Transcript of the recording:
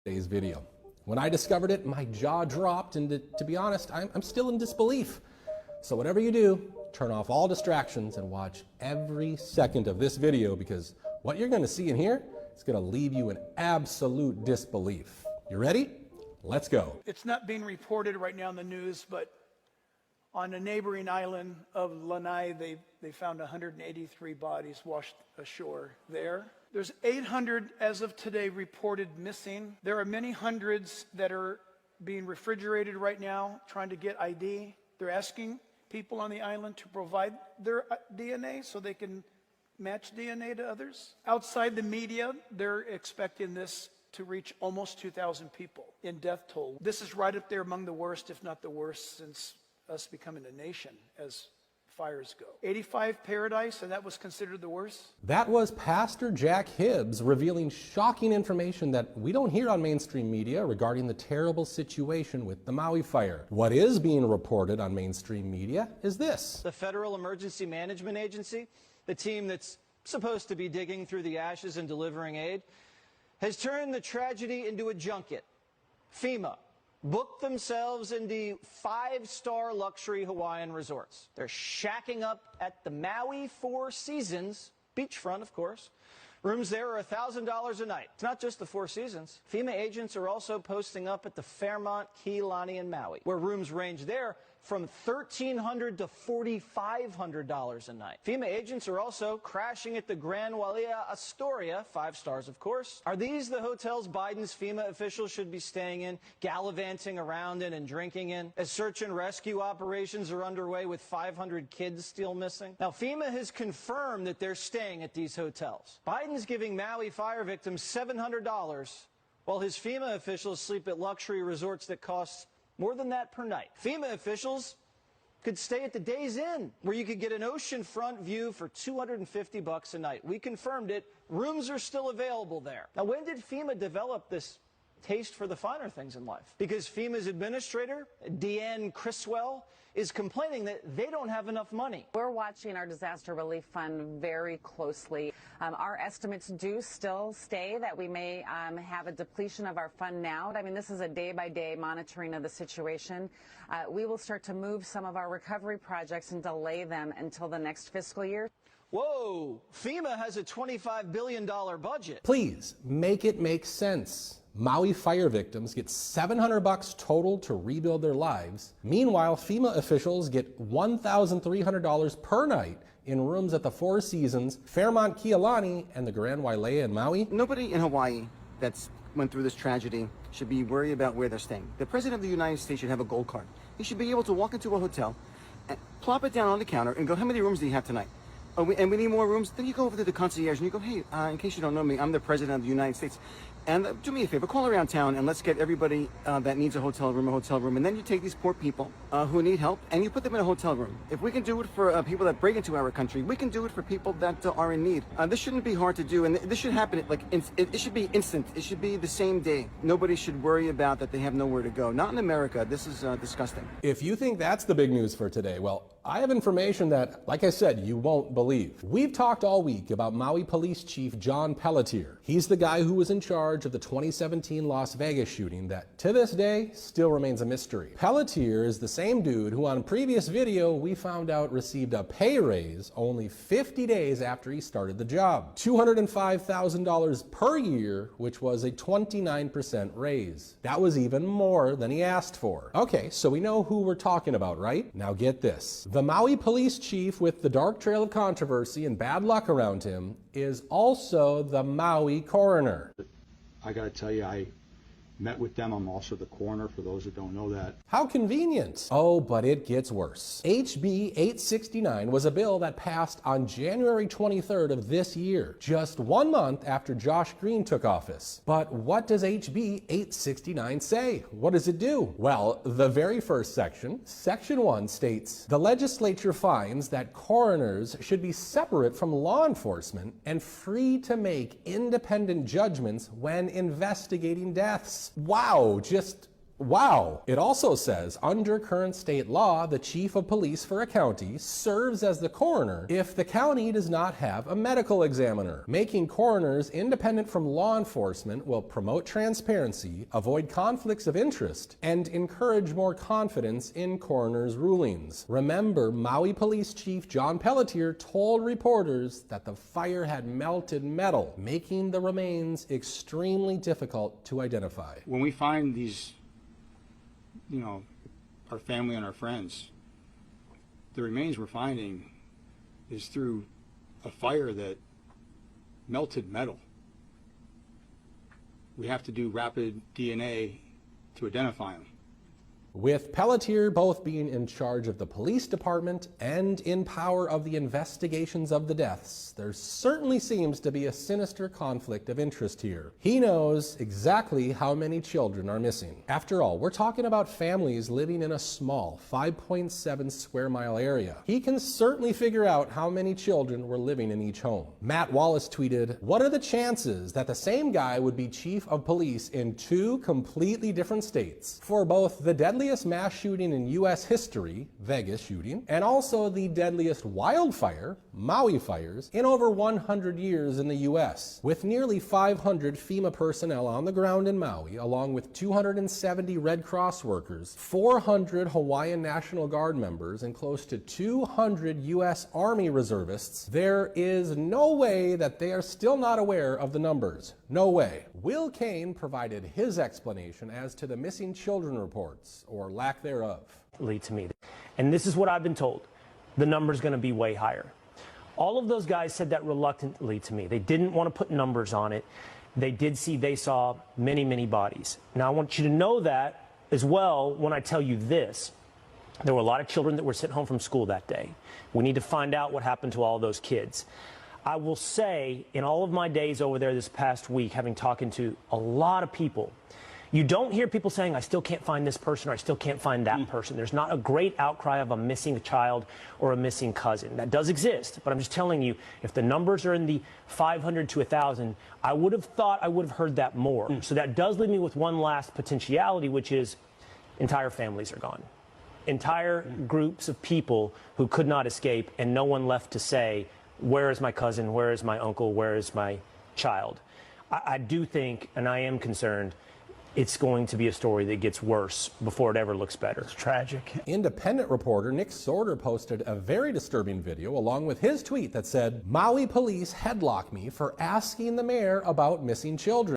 Today's video. When I discovered it, my jaw dropped, and to be honest, I'm still in disbelief. So whatever you do, turn off all distractions and watch every second of this video, because what you're going to see in here is going to leave you in absolute disbelief. You ready? Let's go. It's not being reported right now in the news, but on a neighboring island of Lanai, they found 183 bodies washed ashore there. There's 800 as of today reported missing. There are many hundreds that are being refrigerated right now, trying to get ID. They're asking people on the island to provide their DNA so they can match DNA to others. Outside the media, they're expecting this to reach almost 2,000 people in death toll. This is right up there among the worst, if not the worst, since us becoming a nation as fires go. 85 Paradise, and that was considered the worst? That was Pastor Jack Hibbs revealing shocking information that we don't hear on mainstream media regarding the terrible situation with the Maui fire. What is being reported on mainstream media is this. The Federal Emergency Management Agency, the team that's supposed to be digging through the ashes and delivering aid, has turned the tragedy into a junket. FEMA booked themselves into 5-star luxury Hawaiian resorts. They're shacking up at the Maui Four Seasons, beachfront, of course. Rooms there are $1,000 a night. It's not just the Four Seasons. FEMA agents are also posting up at the Fairmont Kea Lani in Maui, where rooms range there from $1,300 to $4,500 a night. FEMA agents are also crashing at the Grand Wailea Astoria, 5 stars of course. Are these the hotels Biden's FEMA officials should be staying in, gallivanting around in and drinking in, as search and rescue operations are underway with 500 kids still missing? Now, FEMA has confirmed that they're staying at these hotels. Biden's giving Maui fire victims $700, while his FEMA officials sleep at luxury resorts that cost more than that per night. FEMA officials could stay at the Days Inn, where you could get an oceanfront view for $250 a night. We confirmed it. Rooms are still available there. Now, when did FEMA develop this taste for the finer things in life? Because FEMA's administrator, Deanne Criswell, is complaining that they don't have enough money. We're watching our disaster relief fund very closely. Our estimates do still stay that we may have a depletion of our fund now. I mean, this is a day-by-day monitoring of the situation. We will start to move some of our recovery projects and delay them until the next fiscal year. Whoa, FEMA has a $25 billion budget. Please make it make sense. Maui fire victims get $700 total to rebuild their lives. Meanwhile, FEMA officials get $1,300 per night in rooms at the Four Seasons, Fairmont Kea Lani, and the Grand Wailea in Maui. Nobody in Hawaii that's went through this tragedy should be worried about where they're staying. The President of the United States should have a gold card. He should be able to walk into a hotel and plop it down on the counter and go, how many rooms do you have tonight? And we need more rooms. Then you go over to the concierge and you go, hey, in case you don't know me, I'm the President of the United States. And do me a favor, call around town and let's get everybody that needs a hotel room. And then you take these poor people who need help and you put them in a hotel room. If we can do it for people that break into our country, we can do it for people that are in need. This shouldn't be hard to do, and this should happen it should be instant. It should be the same day. Nobody should worry about that they have nowhere to go. Not in America. This is disgusting. If you think that's the big news for today, well, I have information that, like I said, you won't believe. We've talked all week about Maui Police Chief John Pelletier. He's the guy who was in charge of the 2017 Las Vegas shooting that, to this day, still remains a mystery. Pelletier is the same dude who on a previous video we found out received a pay raise only 50 days after he started the job. $205,000 per year, which was a 29% raise. That was even more than he asked for. Okay, so we know who we're talking about, right? Now get this. The Maui police chief with the dark trail of controversy and bad luck around him is also the Maui coroner. I got to tell you, I met with them. I'm also the coroner, for those that don't know that. How convenient. Oh, but it gets worse. HB 869 was a bill that passed on January 23rd of this year, just 1 month after Josh Green took office. But what does HB 869 say? What does it do? Well, the very first section, Section 1, states, the legislature finds that coroners should be separate from law enforcement and free to make independent judgments when investigating deaths. Wow, just Wow! It also says, under current state law, the chief of police for a county serves as the coroner if the county does not have a medical examiner. Making coroners independent from law enforcement will promote transparency, avoid conflicts of interest, and encourage more confidence in coroners' rulings. Remember, Maui Police Chief John Pelletier told reporters that the fire had melted metal, making the remains extremely difficult to identify. When we find these, our family and our friends, the remains we're finding is through a fire that melted metal. We have to do rapid DNA to identify them. With Pelletier both being in charge of the police department and in power of the investigations of the deaths, there certainly seems to be a sinister conflict of interest here. He knows exactly how many children are missing. After all, we're talking about families living in a small 5.7 square mile area. He can certainly figure out how many children were living in each home. Matt Wallace tweeted, "What are the chances that the same guy would be chief of police in two completely different states for both the deadliest mass shooting in U.S. history, Vegas shooting, and also the deadliest wildfire, Maui fires, in over 100 years in the U.S. With nearly 500 FEMA personnel on the ground in Maui, along with 270 Red Cross workers, 400 Hawaiian National Guard members, and close to 200 U.S. Army reservists, there is no way that they are still not aware of the numbers. No way." Will Kane provided his explanation as to the missing children reports, or lack thereof. To me. And this is what I've been told. The number's going to be way higher. All of those guys said that reluctantly to me. They didn't want to put numbers on it. They saw many, many bodies. Now, I want you to know that as well when I tell you this. There were a lot of children that were sent home from school that day. We need to find out what happened to all those kids. I will say, in all of my days over there this past week, having talked to a lot of people, you don't hear people saying, I still can't find this person or I still can't find that person. There's not a great outcry of a missing child or a missing cousin. That does exist, but I'm just telling you, if the numbers are in the 500 to 1,000, I would have thought I would have heard that more. So that does leave me with one last potentiality, which is entire families are gone. Entire groups of people who could not escape and no one left to say, where is my cousin, where is my uncle, where is my child? I do think, and I am concerned, it's going to be a story that gets worse before it ever looks better. It's tragic. Independent reporter Nick Sorter posted a very disturbing video along with his tweet that said, "Maui police headlock me for asking the mayor about missing children."